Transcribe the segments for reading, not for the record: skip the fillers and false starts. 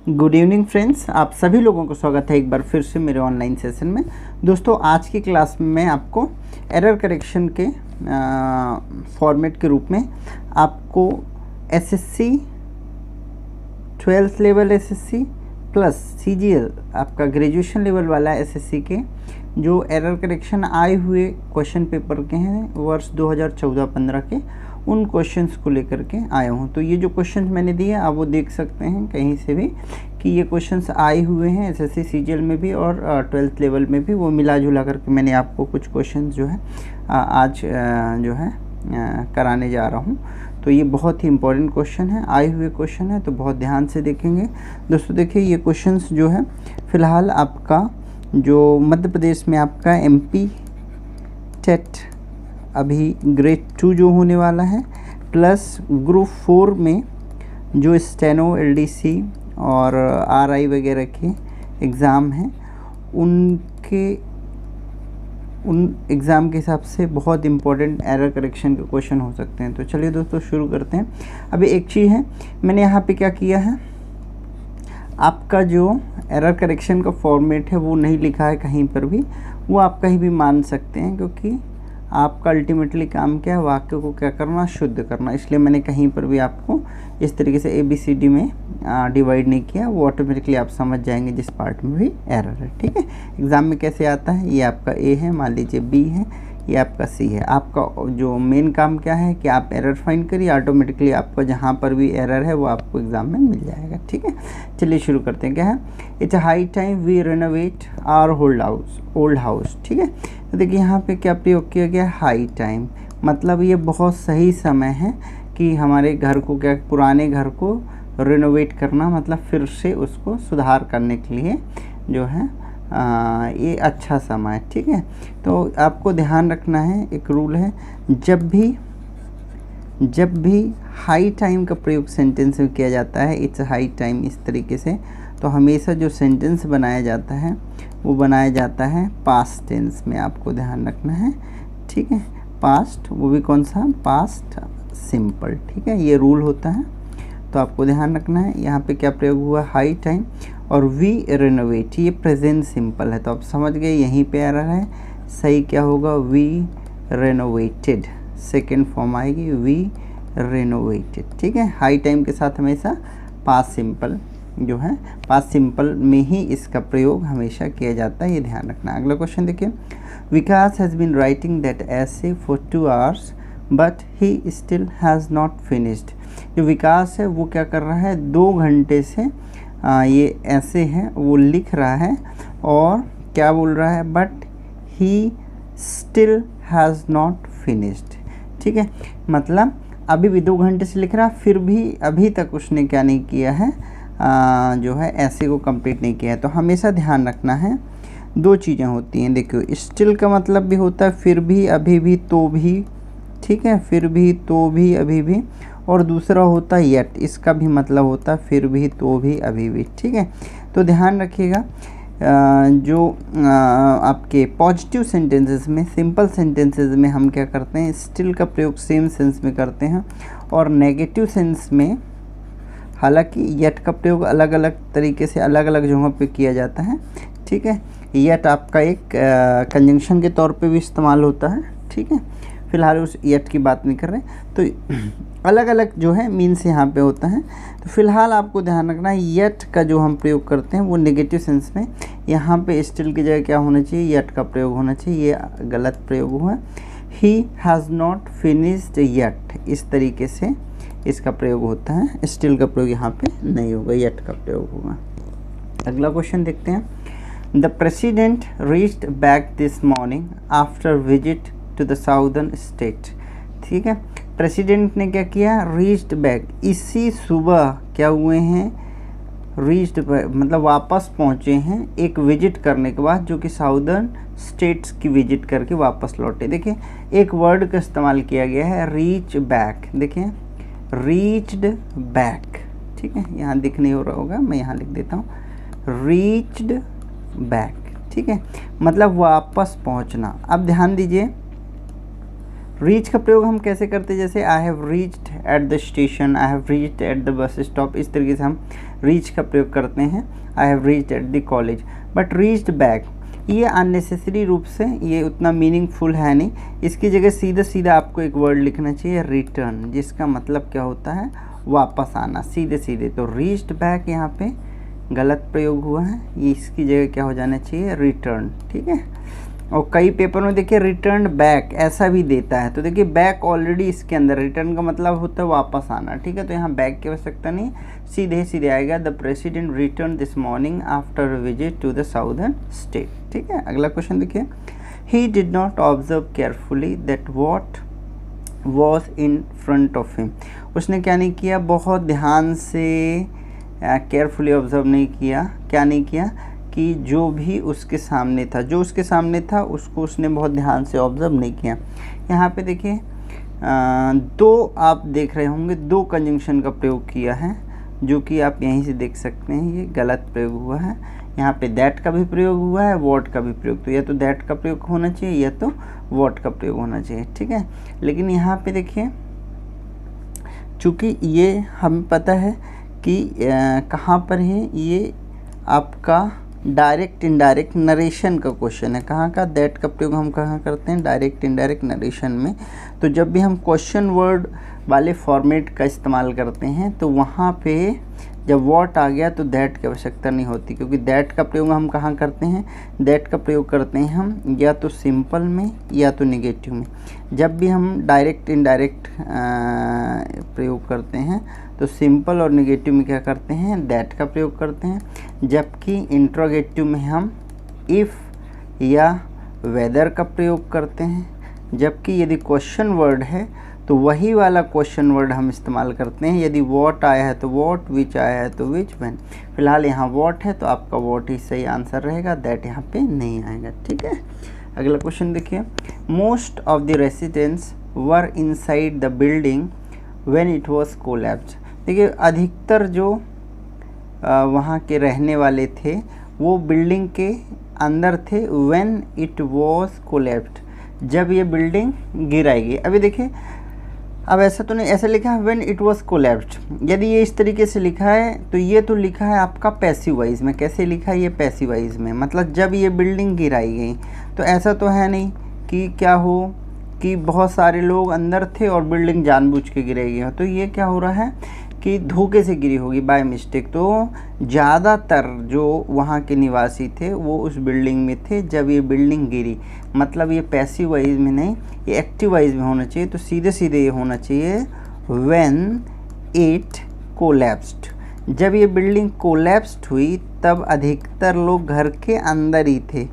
Good evening friends, आप सभी लोगों को स्वागत है एक बार फिर से मेरे ऑनलाइन सेशन में। दोस्तों, आज की क्लास में मैं आपको एरर करेक्शन के फॉर्मेट के रूप में आपको SSC 12th level SSC plus CGL आपका ग्रेजुएशन लेवल वाला एसएससी के जो एरर करेक्शन आए हुए क्वेश्चन पेपर के हैं वर्ष 2014-15 के, उन क्वेश्चंस को लेकर के आया हूँ। तो ये जो क्वेश्चंस मैंने दिए आप वो देख सकते हैं कहीं से भी कि ये क्वेश्चंस आए हुए हैं एसएससी सीजीएल में भी और 12th लेवल में भी। वो मिला जुला करके मैंने आपको कुछ क्वेश्चंस जो है आज जो है कराने जा रहा हूँ। तो ये बहुत ही इम्पोर्टेंट क्वेश्चन है, आए हुए क्वेश्चन है, तो बहुत ध्यान से देखेंगे। दोस्तों देखिए, ये क्वेश्चंस जो है फ़िलहाल आपका जो मध्य प्रदेश में आपका एमपी टेट अभी ग्रेड 2 जो होने वाला है, प्लस ग्रुप 4 में जो स्टेनो एलडीसी और आरआई वगैरह के एग्ज़ाम हैं, उन एग्ज़ाम के हिसाब से बहुत इंपॉर्टेंट एरर करेक्शन के क्वेश्चन हो सकते हैं। तो चलिए दोस्तों शुरू करते हैं। अभी एक चीज़ है, मैंने यहाँ पे क्या किया है, आपका जो एरर करेक्शन का फॉर्मेट है वो नहीं लिखा है कहीं पर भी, वो आप कहीं भी मान सकते हैं, क्योंकि आपका अल्टीमेटली काम क्या है, वाक्य को क्या करना, शुद्ध करना। इसलिए मैंने कहीं पर भी आपको इस तरीके से ABCD में डिवाइड नहीं किया, वो ऑटोमेटिकली आप समझ जाएंगे जिस पार्ट में भी एरर है। ठीक है, एग्ज़ाम में कैसे आता है, ये आपका A है, मान लीजिए B है, ये आपका C है। आपका जो मेन काम क्या है कि आप एरर फाइंड करिए, ऑटोमेटिकली आपका जहाँ पर भी एरर है वो आपको एग्ज़ाम में मिल जाएगा। ठीक है, चलिए शुरू करते हैं। क्या है, it's high time we renovate our old house. ठीक है, तो देखिए यहाँ पे क्या प्रयोग किया गया, हाई टाइम, मतलब ये बहुत सही समय है कि हमारे घर को, क्या पुराने घर को रेनोवेट करना, मतलब फिर से उसको सुधार करने के लिए जो है ये अच्छा समय है। ठीक है, तो आपको ध्यान रखना है, एक रूल है, जब भी हाई टाइम का प्रयोग सेंटेंस में किया जाता है, इट्स हाई टाइम इस तरीके से, तो हमेशा जो सेंटेंस बनाया जाता है वो बनाया जाता है पास्ट टेंस में, आपको ध्यान रखना है। ठीक है, पास्ट, वो भी कौन सा, पास्ट सिंपल। ठीक है, ये रूल होता है, तो आपको ध्यान रखना है। यहाँ पे क्या प्रयोग हुआ, हाई टाइम, और वी रेनोवेट, ये प्रेजेंट सिंपल है, तो आप समझ गए यहीं पे एरर है। सही क्या होगा, वी रेनोवेटेड, सेकेंड फॉर्म आएगी वी रेनोवेटेड। ठीक है, हाई टाइम के साथ हमेशा पास्ट सिंपल जो है, पास्ट सिंपल में ही इसका प्रयोग हमेशा किया जाता है, ये ध्यान रखना। अगला क्वेश्चन देखिए, विकास हैज़ बीन राइटिंग दैट ऐसे for 2 hours but he still has not finished. जो विकास है वो क्या कर रहा है, 2 घंटे से ये ऐसे है वो लिख रहा है, और क्या बोल रहा है, but he still has not finished. ठीक है, मतलब अभी भी 2 घंटे से लिख रहा है, फिर भी अभी तक उसने क्या नहीं किया है, जो है ऐसे को कंप्लीट नहीं किया है। तो हमेशा ध्यान रखना है, 2 चीज़ें होती हैं। देखियो, स्टिल का मतलब भी होता है फिर भी, अभी भी, तो भी। ठीक है, फिर भी, तो भी, अभी भी, और दूसरा होता है येट, इसका भी मतलब होता है फिर भी, तो भी, अभी भी। ठीक है, तो ध्यान रखिएगा, जो आपके पॉजिटिव सेंटेंसेस में, सिंपल सेंटेंसेस में हम क्या करते हैं, स्टिल का प्रयोग सेम सेंस में करते हैं, और नेगेटिव सेंस में हालांकि येट का प्रयोग अलग अलग तरीके से अलग अलग जगहों पे किया जाता है। ठीक है, येट आपका एक कंजंक्शन के तौर पे भी इस्तेमाल होता है। ठीक है, फिलहाल उस येट की बात नहीं कर रहे, तो अलग अलग जो है मीन्स यहाँ पे होता है। तो फिलहाल आपको ध्यान रखना है, येट का जो हम प्रयोग करते हैं वो नेगेटिव सेंस में, यहाँ पे स्टिल की जगह क्या होना चाहिए, येट का प्रयोग होना चाहिए, ये गलत प्रयोग हुआ। He has not finished yet, इस तरीके से इसका प्रयोग होता है, स्टिल का प्रयोग यहाँ पे नहीं होगा, येट का प्रयोग होगा। अगला क्वेश्चन देखते हैं, the president reached back this morning after visit to the southern state. ठीक है, प्रेसिडेंट ने क्या किया, रीच्ड बैक, इसी सुबह क्या हुए हैं, रीच्ड बैक मतलब वापस पहुँचे हैं एक विजिट करने के बाद, जो कि साउदर्न स्टेट्स की विजिट करके वापस लौटे। देखिए, एक वर्ड का इस्तेमाल किया गया है, रीच बैक। देखिए, रीच्ड बैक। ठीक है, यहाँ दिख नहीं हो रहा होगा, मैं यहाँ लिख देता हूँ, रीच्ड बैक। ठीक है, मतलब वापस पहुँचना। अब ध्यान दीजिए, रीच का प्रयोग हम कैसे करते हैं, जैसे I have reached at the station, I have reached at the bus stop, इस तरीके से हम रीच का प्रयोग करते हैं, I have reached at the college. But reached back ये अननेसेसरी रूप से ये उतना मीनिंगफुल है नहीं, इसकी जगह सीधा सीधा आपको एक वर्ड लिखना चाहिए रिटर्न, जिसका मतलब क्या होता है वापस आना, सीधे सीधे। तो रीच्ड बैक यहाँ पे गलत प्रयोग हुआ है, ये इसकी जगह क्या हो जाना चाहिए रिटर्न, ठीक है। और कई पेपर में देखिए रिटर्न बैक ऐसा भी देता है, तो देखिए बैक ऑलरेडी इसके अंदर, रिटर्न का मतलब होता है वापस आना, ठीक है। तो यहाँ बैक की आवश्यकता नहीं, सीधे सीधे आएगा the president return this morning after visit to the southern state, ठीक है। अगला क्वेश्चन देखिए, he did not observe carefully that what was in front of him. उसने क्या नहीं किया, बहुत ध्यान से केयरफुली ऑब्जर्व नहीं किया, क्या नहीं किया कि जो भी उसके सामने था, जो उसके सामने था उसको उसने बहुत ध्यान से ऑब्जर्व नहीं किया। यहाँ पे देखिए दो आप देख रहे होंगे, दो कंजंक्शन का प्रयोग किया है, जो कि आप यहीं से देख सकते हैं, ये गलत प्रयोग हुआ है। यहाँ पे दैट का भी प्रयोग हुआ है, वॉट का भी प्रयोग, तो या तो दैट का प्रयोग होना चाहिए या तो वॉट का प्रयोग होना चाहिए, ठीक है। लेकिन यहाँ पे देखिए चूँकि ये हमें पता है कि कहाँ पर है, ये आपका डायरेक्ट इनडायरेक्ट नरेशन का क्वेश्चन है। कहाँ का, दैट का प्रयोग हम कहाँ करते हैं, डायरेक्ट इनडायरेक्ट नरेशन में। तो जब भी हम क्वेश्चन वर्ड वाले फॉर्मेट का इस्तेमाल करते हैं तो वहाँ पे जब वॉट आ गया तो दैट की आवश्यकता नहीं होती, क्योंकि दैट का प्रयोग हम कहाँ करते हैं, दैट का प्रयोग करते हैं हम या तो सिंपल में या तो निगेटिव में। जब भी हम डायरेक्ट इनडायरेक्ट प्रयोग करते हैं तो सिंपल और निगेटिव में क्या करते हैं, दैट का प्रयोग करते हैं। जबकि इंट्रोगेटिव में हम इफ़ या वेदर का प्रयोग करते हैं। जबकि यदि क्वेश्चन वर्ड है तो वही वाला क्वेश्चन वर्ड हम इस्तेमाल करते हैं। यदि वॉट आया है तो वॉट, विच आया है तो विच, व्हेन। फिलहाल यहाँ वॉट है तो आपका वॉट ही सही आंसर रहेगा, दैट यहाँ पे नहीं आएगा, ठीक है। अगला क्वेश्चन देखिए, most of the residents were inside the building when it was collapsed. देखिए अधिकतर जो वहाँ के रहने वाले थे वो बिल्डिंग के अंदर थे, व्हेन इट वाज कोलैप्स्ड, जब ये बिल्डिंग गिराएगी। अभी देखिए अब ऐसा तो नहीं, ऐसा लिखा है व्हेन इट वाज कोलैप्स्ड। यदि ये इस तरीके से लिखा है तो ये तो लिखा है आपका पैसिव वाइज में। कैसे लिखा है, ये पैसिव वाइज में, मतलब जब ये बिल्डिंग गिराई गई। तो ऐसा तो है नहीं कि क्या हो कि बहुत सारे लोग अंदर थे और बिल्डिंग जानबूझ के गिराई गई हो। तो ये क्या हो रहा है कि धोखे से गिरी होगी, बाय मिस्टेक। तो ज़्यादातर जो वहाँ के निवासी थे वो उस बिल्डिंग में थे जब ये बिल्डिंग गिरी, मतलब ये पैसिव वाइज में नहीं, ये एक्टिव वाइज में होना चाहिए। तो सीधे सीधे ये होना चाहिए व्हेन इट कोलैप्स्ड। जब ये बिल्डिंग कोलैप्स्ड हुई तब अधिकतर लोग घर के अंदर ही थे,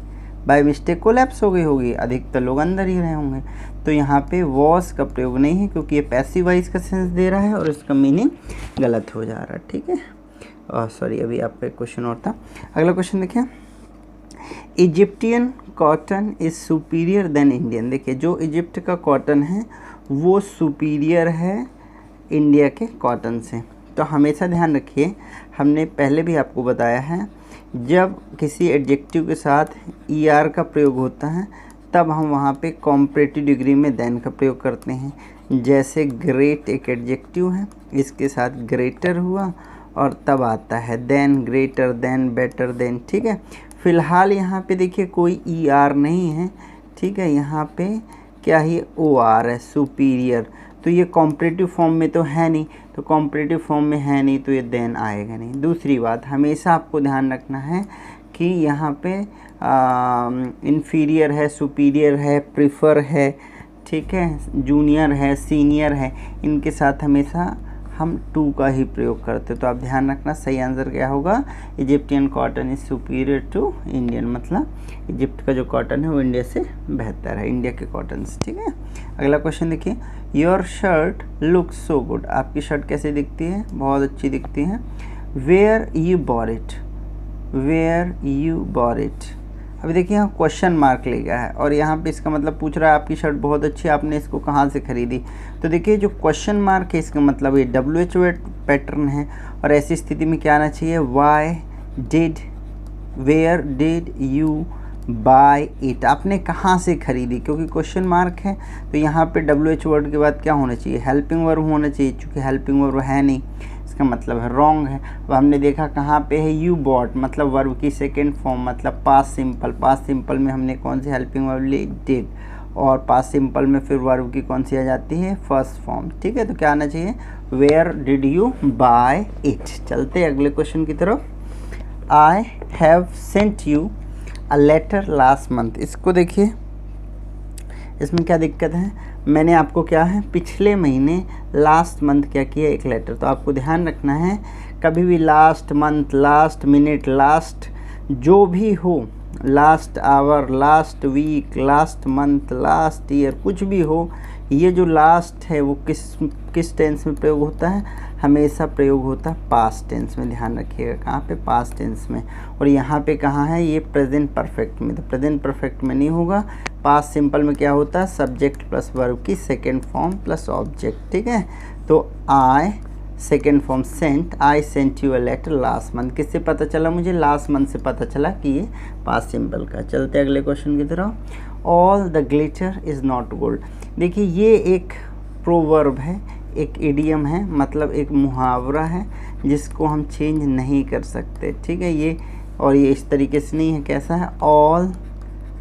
बाय मिस्टेक कोलैप्स हो गई होगी, अधिकतर लोग अंदर ही रहे होंगे। तो यहाँ पे वॉज का प्रयोग नहीं है क्योंकि ये पैसिव वाइज का सेंस दे रहा है और इसका मीनिंग गलत हो जा रहा है, ठीक है। सॉरी, अभी आप पे क्वेश्चन और था। अगला क्वेश्चन देखिए, Egyptian cotton is superior than Indian. देखिए जो इजिप्ट का कॉटन है वो सुपीरियर है इंडिया के कॉटन से। तो हमेशा ध्यान रखिए, हमने पहले भी आपको बताया है, जब किसी एडजेक्टिव के साथ ईआर का प्रयोग होता है तब हम वहाँ पे कॉम्परेटिव डिग्री में देन का प्रयोग करते हैं। जैसे ग्रेट एक एडजेक्टिव है, इसके साथ ग्रेटर हुआ और तब आता है than, greater than, better than, ठीक है। फ़िलहाल यहाँ पे देखिए कोई ईआर नहीं है, ठीक है। यहाँ पे क्या ही ओआर है, सुपीरियर। तो ये कॉम्परेटिव फॉर्म में तो है नहीं, तो कॉम्परेटिव फॉर्म में है नहीं तो ये देन आएगा नहीं। दूसरी बात हमेशा आपको ध्यान रखना है कि यहाँ पे इन्फीरियर है, सुपीरियर है, प्रीफर है, ठीक है, जूनियर है, सीनियर है, इनके साथ हमेशा हम टू का ही प्रयोग करते। तो आप ध्यान रखना, सही आंसर क्या होगा, Egyptian cotton is superior to Indian, मतलब इजिप्ट का जो कॉटन है वो इंडिया से बेहतर है, इंडिया के कॉटन से, ठीक है। अगला क्वेश्चन देखिए, your shirt looks so good. आपकी शर्ट कैसे दिखती है, बहुत अच्छी दिखती है। Where you bore it, where you bore it. अभी देखिए यहाँ क्वेश्चन मार्क ले गया है और यहाँ पे इसका मतलब पूछ रहा है आपकी शर्ट बहुत अच्छी है, आपने इसको कहाँ से खरीदी। तो देखिए जो क्वेश्चन मार्क है इसका मतलब ये WH पैटर्न है और ऐसी स्थिति में क्या आना चाहिए, why did, where did you buy it, आपने कहाँ से खरीदी। क्योंकि क्वेश्चन मार्क है तो यहाँ पे WH वर्ड के बाद क्या होना चाहिए, हेल्पिंग वर्ब होना चाहिए। चूँकि हेल्पिंग वर्ब है नहीं, इसका मतलब है रॉन्ग है। अब हमने देखा कहाँ पे है, यू बॉट मतलब वर्ब की सेकेंड फॉर्म मतलब पास्ट सिंपल। पास्ट सिंपल में हमने कौन सी हेल्पिंग वर्ब ली, डिड, और पास्ट सिंपल में फिर वर्ब की कौन सी आ जाती है, फर्स्ट फॉर्म। ठीक है, तो क्या आना चाहिए, where did you buy it. चलते अगले क्वेश्चन की तरफ। I have sent you a letter last month. इसको देखिए, इसमें क्या दिक्कत है, मैंने आपको क्या है पिछले महीने लास्ट मंथ क्या किया, एक लेटर। तो आपको ध्यान रखना है कभी भी last month, last minute, last जो भी हो, last hour, last week, last month, last year, कुछ भी हो, ये जो लास्ट है वो किस टेंस में प्रयोग होता है, हमेशा प्रयोग होता है पास्ट टेंस में। ध्यान रखिएगा कहाँ पे, पास्ट टेंस में। और यहाँ पे कहाँ है, ये प्रेजेंट परफेक्ट में। तो प्रेजेंट परफेक्ट में नहीं होगा। पास्ट सिंपल में क्या होता है, सब्जेक्ट प्लस वर्ब की सेकेंड फॉर्म प्लस ऑब्जेक्ट। ठीक है, तो I second form sent, I sent you a letter last month. किससे पता चला मुझे, लास्ट मंथ से पता चला कि ये पास्ट सिंपल का। चलते अगले क्वेश्चन की तरफ। All the glitter is not gold. देखिए ये एक प्रोवर्ब है, एक इडियम है, मतलब एक मुहावरा है जिसको हम चेंज नहीं कर सकते। ठीक है, ये और ये इस तरीके से नहीं है, कैसा है, all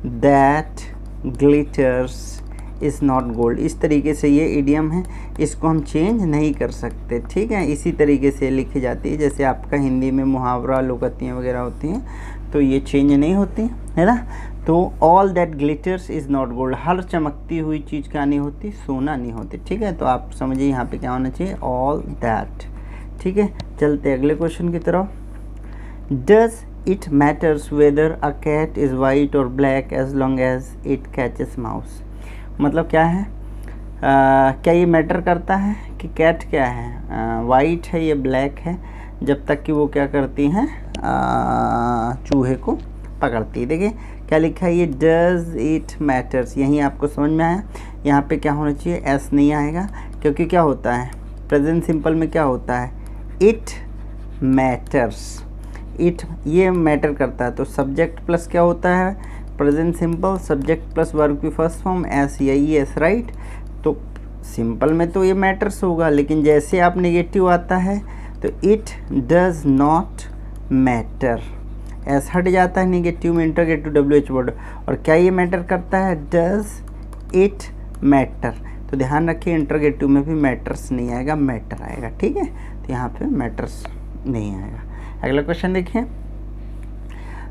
that glitters is not gold. इस तरीके से ये इडियम है, इसको हम चेंज नहीं कर सकते। ठीक है, इसी तरीके से लिखी जाती है जैसे आपका हिंदी में मुहावरा, लोकतियाँ वगैरह होती हैं, तो ये चेंज नहीं होती है ना। तो all that glitters is not gold, हर चमकती हुई चीज़ क्या नहीं होती, सोना नहीं होती। ठीक है, तो आप समझिए यहाँ पे क्या होना चाहिए, ऑल दैट। ठीक है, चलते अगले क्वेश्चन की तरफ। Does it matters whether a cat is white or black as long as it catches mouse. मतलब क्या है, क्या ये मैटर करता है कि कैट क्या है, वाइट है या ब्लैक है, जब तक कि वो क्या करती हैं, चूहे को पकड़ती है। देखिए क्या लिखा है, ये डज इट मैटर्स, यहीं आपको समझ में आया। यहाँ पे क्या होना चाहिए, एस नहीं आएगा, क्योंकि क्या होता है प्रेजेंट सिंपल में, क्या होता है, इट मैटर्स, इट ये मैटर करता है। तो सब्जेक्ट प्लस क्या होता है, present simple, subject plus verb की फर्स्ट फॉर्म एस या ई एस, राइट। तो सिंपल में तो ये मैटर्स होगा, लेकिन जैसे आप नेगेटिव आता है तो it does not matter, S हट जाता है नेगेटिव में, इंटरगेटिव डब्ल्यू एच वर्ड। और क्या ये मैटर करता है, डज इट मैटर। तो ध्यान रखिए इंटरगेटिव में भी मैटर्स नहीं आएगा, मैटर आएगा। ठीक है, तो यहाँ पे मैटर्स नहीं आएगा। अगला क्वेश्चन देखिए।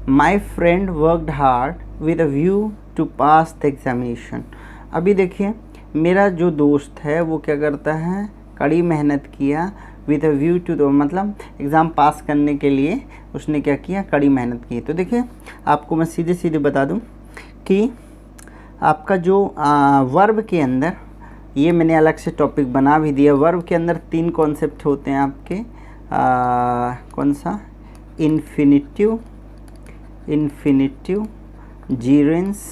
My friend worked hard with a view to pass the examination. अभी देखिए मेरा जो दोस्त है वो क्या करता है, कड़ी मेहनत किया, विद अ व्यू टू, तो मतलब एग्ज़ाम पास करने के लिए उसने क्या किया, कड़ी मेहनत की। तो देखिए आपको मैं सीधे सीधे बता दूं कि आपका जो वर्ब के अंदर, ये मैंने अलग से टॉपिक बना भी दिया, वर्ब के अंदर 3 कॉन्सेप्ट होते हैं आपके, कौन सा, इन्फिनिटिव, जीरेंस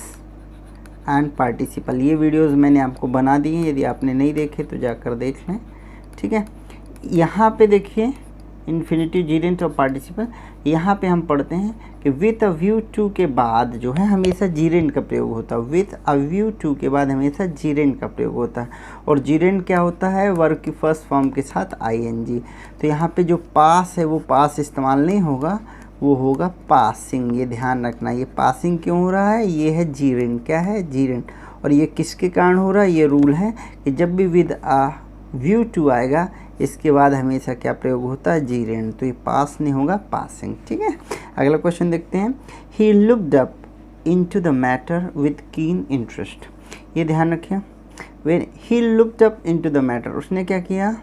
एंड पार्टिसिपल। ये वीडियोस मैंने आपको बना दी हैं, यदि आपने नहीं देखे तो जाकर देख लें। ठीक है, यहाँ पे देखिए इन्फिनिटिव, जीरेंट और पार्टिसिपल। यहाँ पे हम पढ़ते हैं कि विथ अ व्यू टू के बाद जो है हमेशा जीरेंट का प्रयोग होता है। विथ अ व्यू टू के बाद हमेशा जीरेंट का प्रयोग होता है, और जीरेंट क्या होता है, वर्ब की फर्स्ट फॉर्म के साथ आईएनजी। तो यहाँ पे जो पास है वो पास इस्तेमाल नहीं होगा, वो होगा पासिंग। ये ध्यान रखना, ये पासिंग क्यों हो रहा है, ये है जीरेंट, क्या है, जीरेंट। और ये किसके कारण हो रहा है, ये रूल है कि जब भी विद अ व्यू टू आएगा इसके बाद हमेशा क्या प्रयोग होता है, जीरेंट। तो ये पास नहीं होगा, पासिंग। ठीक है, अगला क्वेश्चन देखते हैं। He looked up into the matter with keen interest. ये ध्यान रखिए, when he looked up into the matter, उसने क्या किया,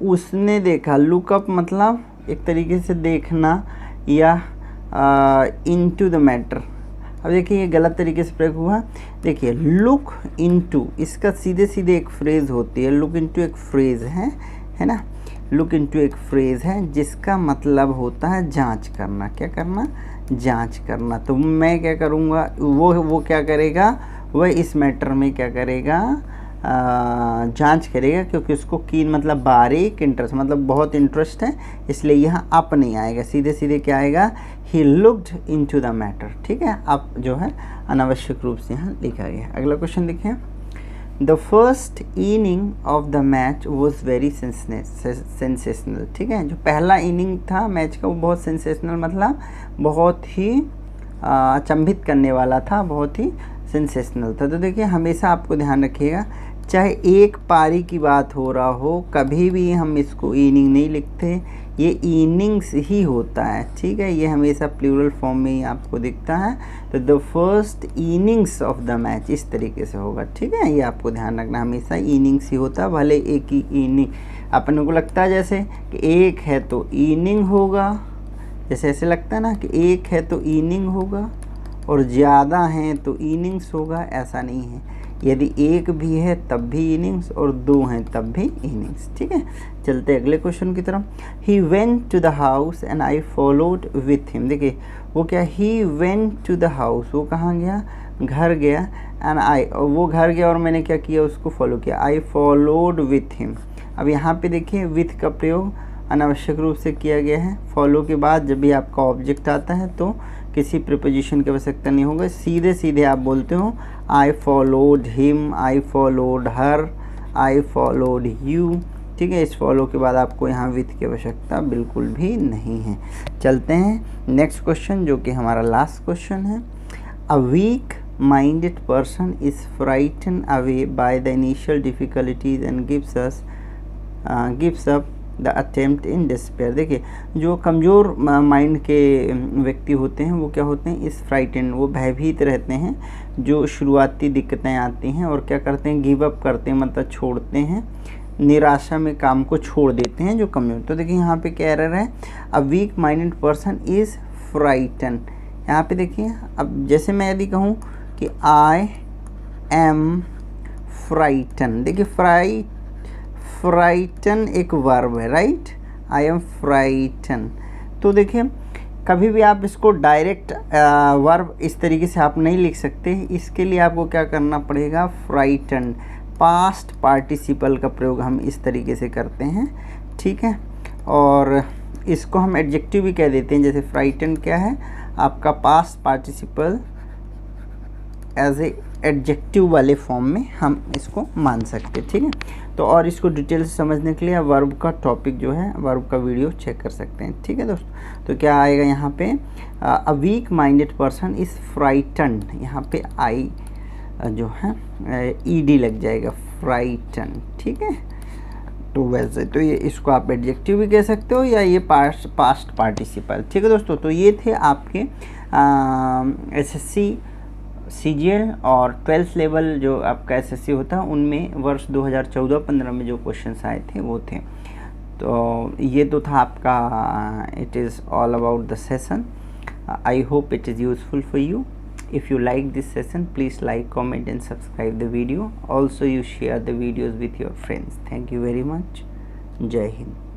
उसने देखा। लुकअप मतलब एक तरीके से देखना या इनटू द मैटर। अब देखिए ये गलत तरीके से प्रयोग हुआ। देखिए लुक इनटू, इसका सीधे सीधे एक फ्रेज़ होती है, लुक इनटू एक फ्रेज़ है ना, लुक इनटू एक फ्रेज़ है जिसका मतलब होता है जांच करना। क्या करना, जांच करना। तो मैं क्या करूँगा, वो क्या करेगा, वह इस मैटर में क्या करेगा, जांच करेगा, क्योंकि उसको कीन मतलब बारीक, इंटरेस्ट मतलब बहुत इंटरेस्ट है, इसलिए यहाँ अप नहीं आएगा, सीधे सीधे क्या आएगा, he looked into the matter. ठीक है, अब जो है अनावश्यक रूप से यहाँ लिखा गया। अगला क्वेश्चन देखिए। The first inning of the match was very sensational. ठीक है, जो पहला इनिंग था मैच का वो बहुत सेंसेशनल, मतलब बहुत ही अचंभित करने वाला था, बहुत ही सेंसेशनल था। तो देखिए हमेशा आपको ध्यान रखिएगा, चाहे एक पारी की बात हो रहा हो, कभी भी हम इसको इनिंग नहीं लिखते, ये इनिंग्स ही होता है। ठीक है, ये हमेशा प्लूरल फॉर्म में ही आपको दिखता है। तो the first innings of the match इस तरीके से होगा। ठीक है, ये आपको ध्यान रखना, हमेशा इनिंग्स ही होता है, भले एक ही इनिंग अपने को लगता है जैसे कि एक है तो इनिंग होगा, जैसे ऐसे लगता है ना कि एक है तो इनिंग होगा और ज़्यादा हैं तो इनिंग्स होगा, ऐसा नहीं है। यदि एक भी है तब भी इनिंग्स और दो हैं तब भी इनिंग्स। ठीक है, चलते अगले क्वेश्चन की तरफ। He went to the house and I followed with him. देखिए वो क्या, he went to the house, वो कहाँ गया, घर गया, एंड आई, वो घर गया और मैंने क्या किया, उसको फॉलो किया, आई फॉलोड विथ हिम। अब यहाँ पे देखिए विथ का प्रयोग अनावश्यक रूप से किया गया है। फॉलो के बाद जब भी आपका ऑब्जेक्ट आता है तो किसी प्रीपोजिशन की आवश्यकता नहीं होगा, सीधे सीधे आप बोलते हो I followed him, I followed her, I followed you. ठीक है, इस फॉलो के बाद आपको यहाँ विथ की आवश्यकता बिल्कुल भी नहीं है। चलते हैं नेक्स्ट क्वेश्चन, जो कि हमारा लास्ट क्वेश्चन है। A weak minded person is frightened away by the initial difficulties and gives up the attempt in despair. देखिए जो कमज़ोर माइंड के व्यक्ति होते हैं वो क्या होते हैं, इस फ्राइटन, वो भयभीत रहते हैं जो शुरुआती दिक्कतें आती हैं, और क्या करते हैं, गिव अप करते हैं, मतलब छोड़ते हैं, निराशा में काम को छोड़ देते हैं जो कमज़ोर। तो देखिए यहाँ पे क्या एरर है, a weak minded person is frightened. यहाँ पे देखिए, अब जैसे मैं यदि कहूँ कि आई एम फ्राइटन, देखिए फ्राइटन एक वर्ब है, राइट, आई एम फ्राइटन। तो देखिए कभी भी आप इसको डायरेक्ट वर्ब इस तरीके से आप नहीं लिख सकते, इसके लिए आपको क्या करना पड़ेगा, फ्राइटन, पास्ट पार्टिसिपल का प्रयोग हम इस तरीके से करते हैं। ठीक है, और इसको हम एडजेक्टिव भी कह देते हैं, जैसे फ्राइटन क्या है, आपका past participle as a adjective वाले फॉर्म में हम इसको मान सकते हैं। ठीक है, तो और इसको डिटेल से समझने के लिए वर्ब का टॉपिक जो है, वर्ब का वीडियो चेक कर सकते हैं। ठीक है दोस्तों, तो क्या आएगा यहाँ पे, a weak minded person is frightened, यहाँ पे आई जो है ईडी लग जाएगा, फ्राइटन। ठीक है, तो वैसे तो ये इसको आप एडजेक्टिव भी कह सकते हो या ये पास्ट पार्टिसिपल। ठीक है दोस्तों, तो ये थे आपके एसएससी सीजीएल और 12th लेवल जो आपका एसएससी होता है उनमें वर्ष 2014-15 में जो क्वेश्चंस आए थे वो थे। तो ये तो था आपका, it is all about the session. I hope it is useful for you. If you like this session, please like, comment and subscribe the video. Also you share the videos with your friends. Thank you very much. Jai Hind.